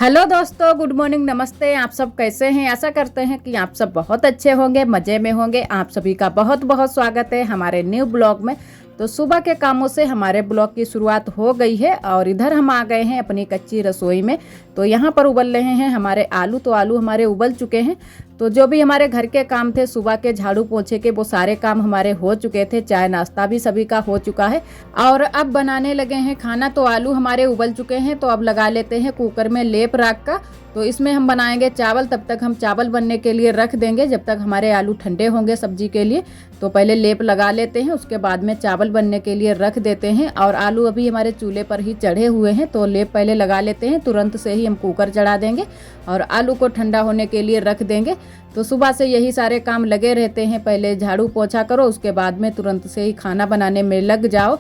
Hello दोस्तों, good morning, नमस्ते। आप सब कैसे हैं? आशा करते हैं कि आप सब बहुत अच्छे होंगे, मज़े में होंगे। आप सभी का बहुत बहुत स्वागत है हमारे न्यू ब्लॉग में। तो सुबह के कामों से हमारे ब्लॉग की शुरुआत हो गई है और इधर हम आ गए हैं अपनी कच्ची रसोई में। तो यहाँ पर उबल रहे हैं हमारे आलू। तो आलू हमारे उबल चुके हैं। तो जो भी हमारे घर के काम थे सुबह के, झाड़ू पोछे के, वो सारे काम हमारे हो चुके थे। चाय नाश्ता भी सभी का हो चुका है और अब बनाने लगे हैं खाना। तो आलू हमारे उबल चुके हैं, तो अब लगा लेते हैं कुकर में लेप राख का। तो इसमें हम बनाएंगे चावल। तब तक हम चावल बनने के लिए रख देंगे, जब तक हमारे आलू ठंडे होंगे सब्जी के लिए। तो पहले लेप लगा लेते हैं, उसके बाद में चावल बनने के लिए रख देते हैं। और आलू अभी हमारे चूल्हे पर ही चढ़े हुए हैं, तो लेप पहले लगा लेते हैं। तुरंत से ही हम कुकर चढ़ा देंगे और आलू को ठंडा होने के लिए रख देंगे। तो सुबह से यही सारे काम लगे रहते हैं। पहले झाड़ू पोछा करो, उसके बाद में तुरंत से ही खाना बनाने में लग जाओ।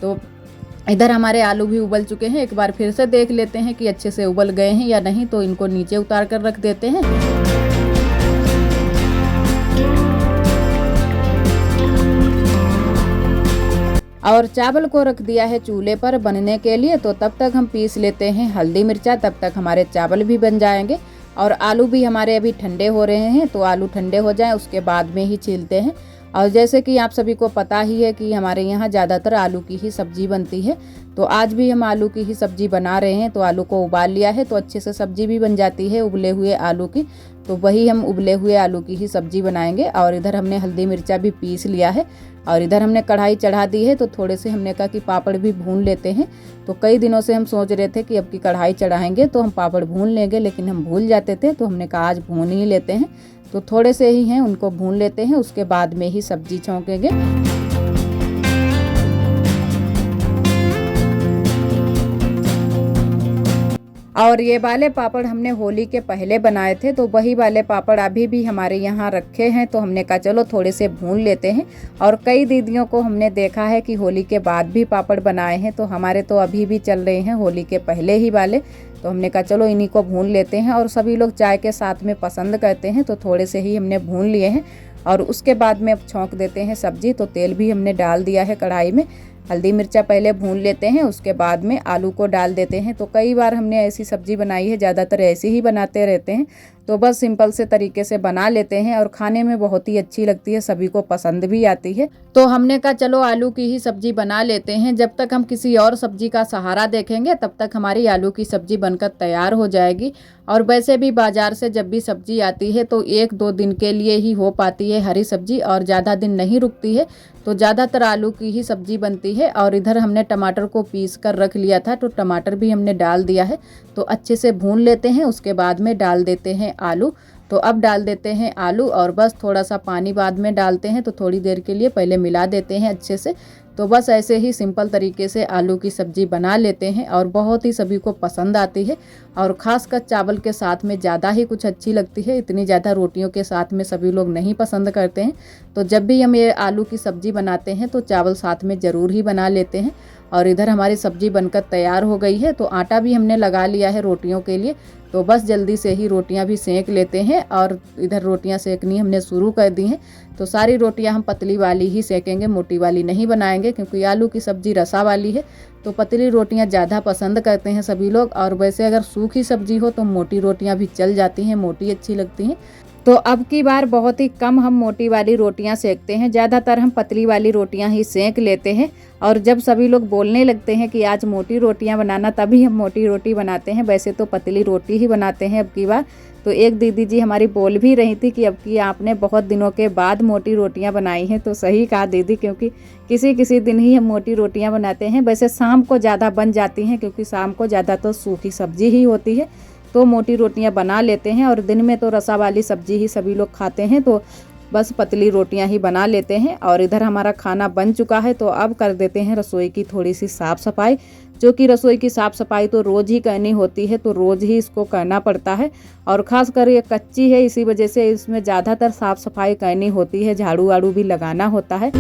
तो इधर हमारे आलू भी उबल चुके हैं। एक बार फिर से देख लेते हैं कि अच्छे से उबल गए हैं या नहीं। तो इनको नीचे उतार कर रख देते हैं। और चावल को रख दिया है चूल्हे पर बनने के लिए। तो तब तक हम पीस लेते हैं हल्दी मिर्चा, तब तक हमारे चावल भी बन जाएंगे। और आलू भी हमारे अभी ठंडे हो रहे हैं, तो आलू ठंडे हो जाएं उसके बाद में ही छीलते हैं। और जैसे कि आप सभी को पता ही है कि हमारे यहाँ ज़्यादातर आलू की ही सब्ज़ी बनती है। तो आज भी हम आलू की ही सब्ज़ी बना रहे हैं। तो आलू को उबाल लिया है, तो अच्छे से सब्ज़ी भी बन जाती है उबले हुए आलू की। तो वही हम उबले हुए आलू की ही सब्ज़ी बनाएंगे। और इधर हमने हल्दी मिर्चा भी पीस लिया है और इधर हमने कढ़ाई चढ़ा दी है। तो थोड़े से हमने कहा कि पापड़ भी भून लेते हैं। तो कई दिनों से हम सोच रहे थे कि अब की कढ़ाई चढ़ाएंगे तो हम पापड़ भून लेंगे, लेकिन हम भूल जाते थे। तो हमने कहा आज भून ही लेते हैं। तो थोड़े से ही हैं, उनको भून लेते हैं, उसके बाद में ही सब्जी छौंकेंगे। और ये वाले पापड़ हमने होली के पहले बनाए थे, तो वही वाले पापड़ अभी भी हमारे यहाँ रखे हैं। तो हमने कहा चलो थोड़े से भून लेते हैं। और कई दीदियों को हमने देखा है कि होली के बाद भी पापड़ बनाए हैं, तो हमारे तो अभी भी चल रहे हैं होली के पहले ही वाले। तो हमने कहा चलो इन्हीं को भून लेते हैं। और सभी लोग चाय के साथ में पसंद करते हैं, तो थोड़े से ही हमने भून लिए हैं। और उसके बाद में अब छौंक देते हैं सब्जी। तो तेल भी हमने डाल दिया है कढ़ाई में। हल्दी मिर्चा पहले भून लेते हैं, उसके बाद में आलू को डाल देते हैं। तो कई बार हमने ऐसी सब्जी बनाई है, ज़्यादातर ऐसी ही बनाते रहते हैं। तो बस सिंपल से तरीके से बना लेते हैं और खाने में बहुत ही अच्छी लगती है, सभी को पसंद भी आती है। तो हमने कहा चलो आलू की ही सब्जी बना लेते हैं। जब तक हम किसी और सब्जी का सहारा देखेंगे तब तक हमारी आलू की सब्जी बनकर तैयार हो जाएगी। और वैसे भी बाजार से जब भी सब्जी आती है तो 1-2 दिन के लिए ही हो पाती है हरी सब्जी, और ज़्यादा दिन नहीं रुकती है। तो ज़्यादातर आलू की ही सब्जी बनती है। और इधर हमने टमाटर को पीस कर रख लिया था, तो टमाटर भी हमने डाल दिया है। तो अच्छे से भून लेते हैं, उसके बाद में डाल देते हैं आलू। तो अब डाल देते हैं आलू और बस थोड़ा सा पानी बाद में डालते हैं। तो थोड़ी देर के लिए पहले मिला देते हैं अच्छे से। तो बस ऐसे ही सिंपल तरीके से आलू की सब्ज़ी बना लेते हैं और बहुत ही सभी को पसंद आती है। और ख़ासकर चावल के साथ में ज़्यादा ही कुछ अच्छी लगती है। इतनी ज़्यादा रोटियों के साथ में सभी लोग नहीं पसंद करते हैं। तो जब भी हम ये आलू की सब्ज़ी बनाते हैं तो चावल साथ में ज़रूर ही बना लेते हैं। और इधर हमारी सब्ज़ी बनकर तैयार हो गई है। तो आटा भी हमने लगा लिया है रोटियों के लिए। तो बस जल्दी से ही रोटियां भी सेंक लेते हैं। और इधर रोटियां सेकनी हमने शुरू कर दी हैं। तो सारी रोटियां हम पतली वाली ही सेकेंगे, मोटी वाली नहीं बनाएंगे, क्योंकि आलू की सब्ज़ी रसा वाली है। तो पतली रोटियां ज़्यादा पसंद करते हैं सभी लोग। और वैसे अगर सूखी सब्ज़ी हो तो मोटी रोटियां भी चल जाती हैं, मोटी अच्छी लगती हैं। तो अब की बार बहुत ही कम हम मोटी वाली रोटियां सेकते हैं, ज़्यादातर हम पतली वाली रोटियां ही सेक लेते हैं। और जब सभी लोग बोलने लगते हैं कि आज मोटी रोटियां बनाना, तभी हम मोटी रोटी बनाते हैं। वैसे तो पतली रोटी ही बनाते हैं अब की बार। तो एक दीदी जी हमारी बोल भी रही थी कि अब की आपने बहुत दिनों के बाद मोटी रोटियां बनाई हैं। तो सही कहा दीदी, क्योंकि किसी किसी दिन ही हम मोटी रोटियां बनाते हैं। वैसे शाम को ज़्यादा बन जाती हैं, क्योंकि शाम को ज़्यादा तो सूखी सब्जी ही होती है। तो मोटी रोटियां बना लेते हैं। और दिन में तो रसा वाली सब्जी ही सभी लोग खाते हैं, तो बस पतली रोटियां ही बना लेते हैं। और इधर हमारा खाना बन चुका है। तो अब कर देते हैं रसोई की थोड़ी सी साफ़ सफाई, जो कि रसोई की साफ़ सफाई तो रोज़ ही करनी होती है। तो रोज़ ही इसको करना पड़ता है। और ख़ासकर ये कच्ची है, इसी वजह से इसमें ज़्यादातर साफ़ सफाई करनी होती है, झाड़ू वाड़ू भी लगाना होता है।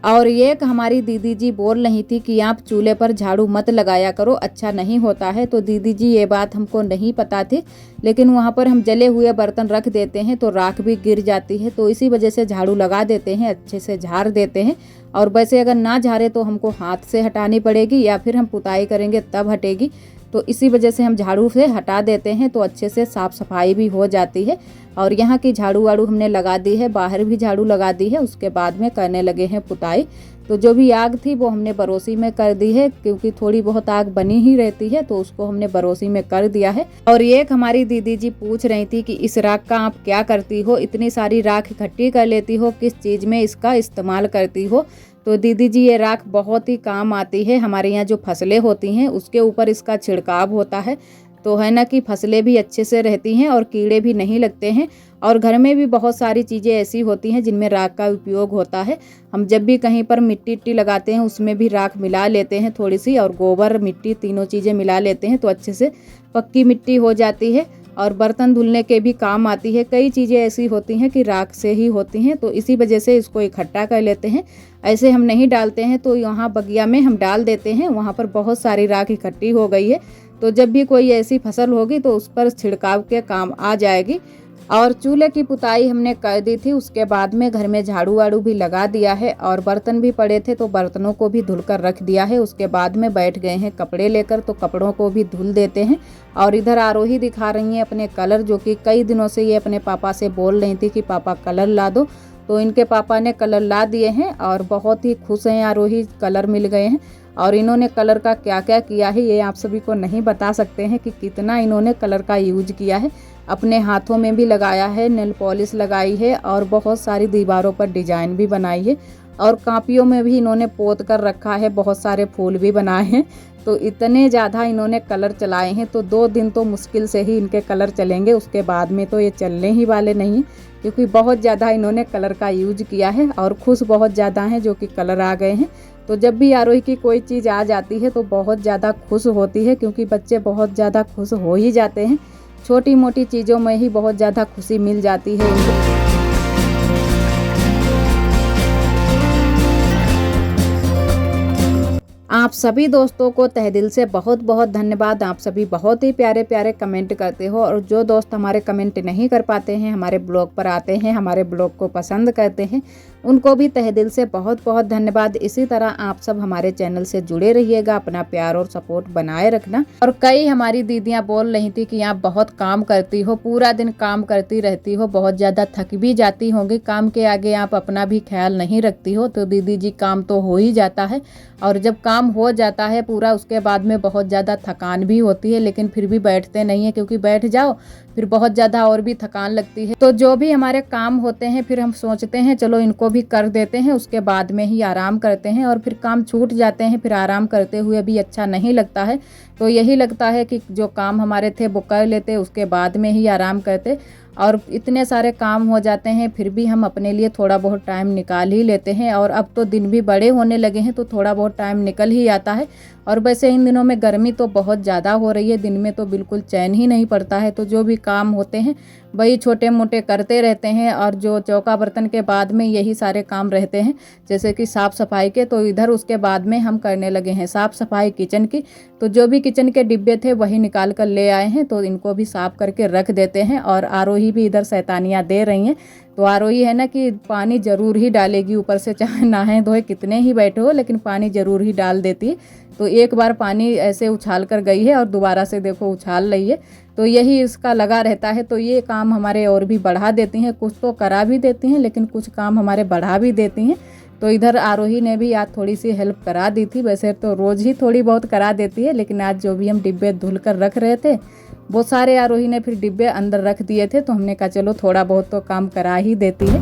और एक हमारी दीदी जी बोल रही थी कि आप चूल्हे पर झाड़ू मत लगाया करो, अच्छा नहीं होता है। तो दीदी जी ये बात हमको नहीं पता थी, लेकिन वहाँ पर हम जले हुए बर्तन रख देते हैं तो राख भी गिर जाती है, तो इसी वजह से झाड़ू लगा देते हैं, अच्छे से झाड़ देते हैं। और वैसे अगर ना झाड़े तो हमको हाथ से हटानी पड़ेगी या फिर हम पुताई करेंगे तब हटेगी, तो इसी वजह से हम झाड़ू से हटा देते हैं तो अच्छे से साफ़ सफाई भी हो जाती है। और यहाँ की झाड़ू वाड़ू हमने लगा दी है, बाहर भी झाड़ू लगा दी है, उसके बाद में करने लगे हैं पुताई। तो जो भी आग थी वो हमने बरोसी में कर दी है, क्योंकि थोड़ी बहुत आग बनी ही रहती है, तो उसको हमने बरोसी में कर दिया है। और एक हमारी दीदी जी पूछ रही थी कि इस राख का आप क्या करती हो, इतनी सारी राख इकट्ठी कर लेती हो, किस चीज़ में इसका इस्तेमाल करती हो। तो दीदी जी ये राख बहुत ही काम आती है, हमारे यहाँ जो फसलें होती हैं उसके ऊपर इसका छिड़काव होता है, तो है ना कि फसलें भी अच्छे से रहती हैं और कीड़े भी नहीं लगते हैं। और घर में भी बहुत सारी चीज़ें ऐसी होती हैं जिनमें राख का उपयोग होता है। हम जब भी कहीं पर मिट्टी इट्टी लगाते हैं उसमें भी राख मिला लेते हैं थोड़ी सी, और गोबर मिट्टी तीनों चीज़ें मिला लेते हैं तो अच्छे से पक्की मिट्टी हो जाती है और बर्तन धुलने के भी काम आती है। कई चीज़ें ऐसी होती हैं कि राख से ही होती हैं, तो इसी वजह से इसको इकट्ठा कर लेते हैं। ऐसे हम नहीं डालते हैं, तो यहाँ बगिया में हम डाल देते हैं, वहाँ पर बहुत सारी राख इकट्ठी हो गई है, तो जब भी कोई ऐसी फसल होगी तो उस पर छिड़काव के काम आ जाएगी। और चूल्हे की पुताई हमने कर दी थी, उसके बाद में घर में झाड़ू वाड़ू भी लगा दिया है और बर्तन भी पड़े थे तो बर्तनों को भी धुलकर रख दिया है। उसके बाद में बैठ गए हैं कपड़े लेकर, तो कपड़ों को भी धुल देते हैं। और इधर आरोही दिखा रही हैं अपने कलर, जो कि कई दिनों से ये अपने पापा से बोल रही थी कि पापा कलर ला दो, तो इनके पापा ने कलर ला दिए हैं और बहुत ही खुश हैं आरोही, कलर मिल गए हैं। और इन्होंने कलर का क्या क्या किया है ये आप सभी को नहीं बता सकते हैं कि कितना इन्होंने कलर का यूज किया है। अपने हाथों में भी लगाया है, नेल पॉलिश लगाई है और बहुत सारी दीवारों पर डिजाइन भी बनाई है, और कापियों में भी इन्होंने पोत कर रखा है, बहुत सारे फूल भी बनाए हैं। तो इतने ज़्यादा इन्होंने कलर चलाए हैं, तो 2 दिन तो मुश्किल से ही इनके कलर चलेंगे, उसके बाद में तो ये चलने ही वाले नहीं, क्योंकि बहुत ज़्यादा इन्होंने कलर का यूज किया है और खुश बहुत ज़्यादा हैं जो कि कलर आ गए हैं। तो जब भी आरोही की कोई चीज़ आ जाती है तो बहुत ज़्यादा खुश होती है, क्योंकि बच्चे बहुत ज़्यादा खुश हो ही जाते हैं, छोटी मोटी चीज़ों में ही बहुत ज़्यादा खुशी मिल जाती है इनको। आप सभी दोस्तों को तहे दिल से बहुत बहुत धन्यवाद। आप सभी बहुत ही प्यारे प्यारे कमेंट करते हो, और जो दोस्त हमारे कमेंट नहीं कर पाते हैं, हमारे ब्लॉग पर आते हैं, हमारे ब्लॉग को पसंद करते हैं, उनको भी तहे दिल से बहुत बहुत धन्यवाद। इसी तरह आप सब हमारे चैनल से जुड़े रहिएगा, अपना प्यार और सपोर्ट बनाए रखना। और कई हमारी दीदियाँ बोल रही थी कि आप बहुत काम करती हो, पूरा दिन काम करती रहती हो, बहुत ज़्यादा थक भी जाती होंगी, काम के आगे आप अपना भी ख्याल नहीं रखती हो। तो दीदी जी काम तो हो ही जाता है, और जब काम हो जाता है पूरा उसके बाद में बहुत ज़्यादा थकान भी होती है, लेकिन फिर भी बैठते नहीं है, क्योंकि बैठ जाओ फिर बहुत ज़्यादा और भी थकान लगती है। तो जो भी हमारे काम होते हैं फिर हम सोचते हैं चलो इनको भी कर देते हैं, उसके बाद में ही आराम करते हैं, और फिर काम छूट जाते हैं, फिर आराम करते हुए भी अच्छा नहीं लगता है। तो यही लगता है कि जो काम हमारे थे वो कर लेते, उसके बाद में ही आराम करते। और इतने सारे काम हो जाते हैं फिर भी हम अपने लिए थोड़ा बहुत टाइम निकाल ही लेते हैं। और अब तो दिन भी बड़े होने लगे हैं तो थोड़ा बहुत टाइम निकल ही आता है। और वैसे इन दिनों में गर्मी तो बहुत ज़्यादा हो रही है, दिन में तो बिल्कुल चैन ही नहीं पड़ता है। तो जो भी काम होते हैं वही छोटे मोटे करते रहते हैं, और जो चौका बर्तन के बाद में यही सारे काम रहते हैं, जैसे कि साफ़ सफाई के। तो इधर उसके बाद में हम करने लगे हैं साफ़ सफाई किचन की। तो जो भी किचन के डिब्बे थे वही निकाल कर ले आए हैं, तो इनको भी साफ़ करके रख देते हैं। और आरोही भी इधर शैतानियाँ दे रही हैं। तो आरोही है ना कि पानी ज़रूर ही डालेगी ऊपर से, चाहे नहाए धोए कितने ही बैठे हो, लेकिन पानी ज़रूर ही डाल देती है। तो एक बार पानी ऐसे उछाल कर गई है और दोबारा से देखो उछाल रही है, तो यही इसका लगा रहता है। तो ये काम हमारे और भी बढ़ा देती हैं, कुछ तो करा भी देती हैं लेकिन कुछ काम हमारे बढ़ा भी देती हैं। तो इधर आरोही ने भी आज थोड़ी सी हेल्प करा दी थी, वैसे तो रोज़ ही थोड़ी बहुत करा देती है, लेकिन आज जो भी हम डिब्बे धुल कर रख रहे थे वो सारे आरोही ने फिर डिब्बे अंदर रख दिए थे। तो हमने कहा चलो थोड़ा बहुत तो काम करा ही देती है।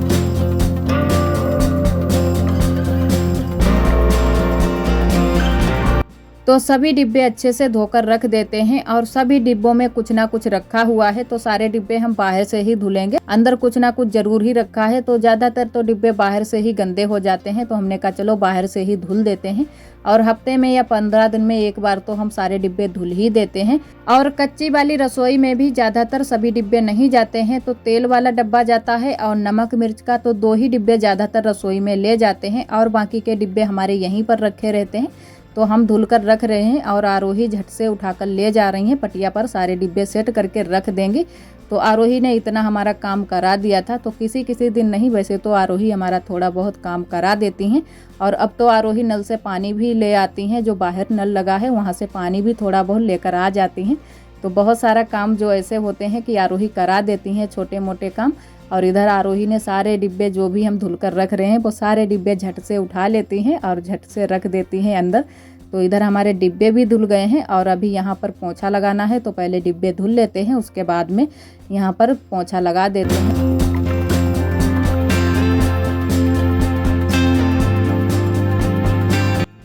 तो सभी डिब्बे अच्छे से धोकर रख देते हैं और सभी डिब्बों में कुछ ना कुछ रखा हुआ है, तो सारे डिब्बे हम बाहर से ही धुलेंगे। अंदर कुछ ना कुछ जरूर ही रखा है, तो ज्यादातर तो डिब्बे बाहर से ही गंदे हो जाते हैं, तो हमने कहा चलो बाहर से ही धुल देते हैं। और हफ्ते में या 15 दिन में एक बार तो हम सारे डिब्बे धुल ही देते हैं। और कच्ची वाली रसोई में भी ज्यादातर सभी डिब्बे नहीं जाते हैं, तो तेल वाला डब्बा जाता है और नमक मिर्च का तो 2 ही डिब्बे ज्यादातर रसोई में ले जाते हैं और बाकी के डिब्बे हमारे यहीं पर रखे रहते हैं। तो हम धुल कर रख रहे हैं और आरोही झट से उठाकर ले जा रही हैं, पटिया पर सारे डिब्बे सेट करके रख देंगे। तो आरोही ने इतना हमारा काम करा दिया था, तो किसी किसी दिन नहीं, वैसे तो आरोही हमारा थोड़ा बहुत काम करा देती हैं। और अब तो आरोही नल से पानी भी ले आती हैं, जो बाहर नल लगा है वहाँ से पानी भी थोड़ा बहुत लेकर आ जाती हैं। तो बहुत सारा काम जो ऐसे होते हैं कि आरोही करा देती हैं, छोटे मोटे काम। और इधर आरोही ने सारे डिब्बे जो भी हम धुल कर रख रहे हैं वो सारे डिब्बे झट से उठा लेती हैं और झट से रख देती हैं अंदर। तो इधर हमारे डिब्बे भी धुल गए हैं और अभी यहाँ पर पोंछा लगाना है, तो पहले डिब्बे धुल लेते हैं, उसके बाद में यहाँ पर पोंछा लगा देते हैं।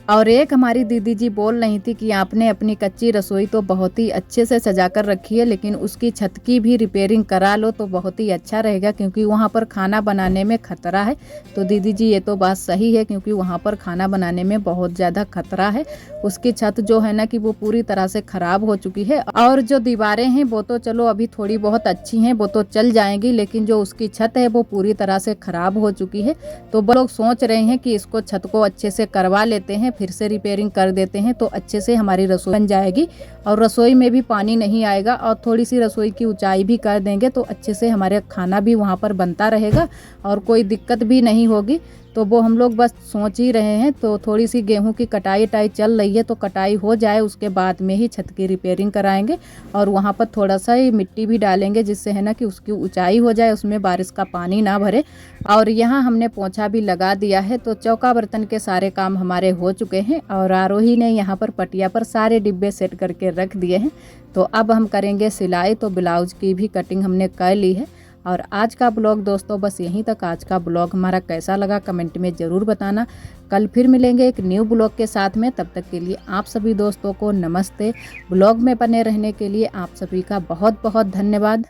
और एक हमारी दीदी जी बोल रही थी कि आपने अपनी कच्ची रसोई तो बहुत ही अच्छे से सजा कर रखी है, लेकिन उसकी छत की भी रिपेयरिंग करा लो तो बहुत ही अच्छा रहेगा, क्योंकि वहाँ पर खाना बनाने में खतरा है। तो दीदी जी ये तो बात सही है, क्योंकि वहाँ पर खाना बनाने में बहुत ज़्यादा खतरा है। उसकी छत जो है ना कि वो पूरी तरह से ख़राब हो चुकी है, और जो दीवारें हैं वो तो चलो अभी थोड़ी बहुत अच्छी हैं, वो तो चल जाएंगी, लेकिन जो उसकी छत है वो पूरी तरह से ख़राब हो चुकी है। तो वो लोग सोच रहे हैं कि इसको छत को अच्छे से करवा लेते हैं, फिर से रिपेयरिंग कर देते हैं, तो अच्छे से हमारी रसोई बन जाएगी और रसोई में भी पानी नहीं आएगा। और थोड़ी सी रसोई की ऊंचाई भी कर देंगे तो अच्छे से हमारे खाना भी वहाँ पर बनता रहेगा और कोई दिक्कत भी नहीं होगी। तो वो हम लोग बस सोच ही रहे हैं। तो थोड़ी सी गेहूं की कटाई चल रही है, तो कटाई हो जाए उसके बाद में ही छत की रिपेयरिंग कराएंगे और वहाँ पर थोड़ा सा ही मिट्टी भी डालेंगे, जिससे है ना कि उसकी ऊंचाई हो जाए, उसमें बारिश का पानी ना भरे। और यहाँ हमने पोंछा भी लगा दिया है, तो चौका बर्तन के सारे काम हमारे हो चुके हैं और आरोही ने यहाँ पर पटिया पर सारे डिब्बे सेट करके रख दिए हैं। तो अब हम करेंगे सिलाई। तो ब्लाउज की भी कटिंग हमने कर ली है। और आज का ब्लॉग दोस्तों बस यहीं तक। आज का ब्लॉग हमारा कैसा लगा कमेंट में ज़रूर बताना। कल फिर मिलेंगे एक न्यू ब्लॉग के साथ में, तब तक के लिए आप सभी दोस्तों को नमस्ते। ब्लॉग में बने रहने के लिए आप सभी का बहुत बहुत धन्यवाद।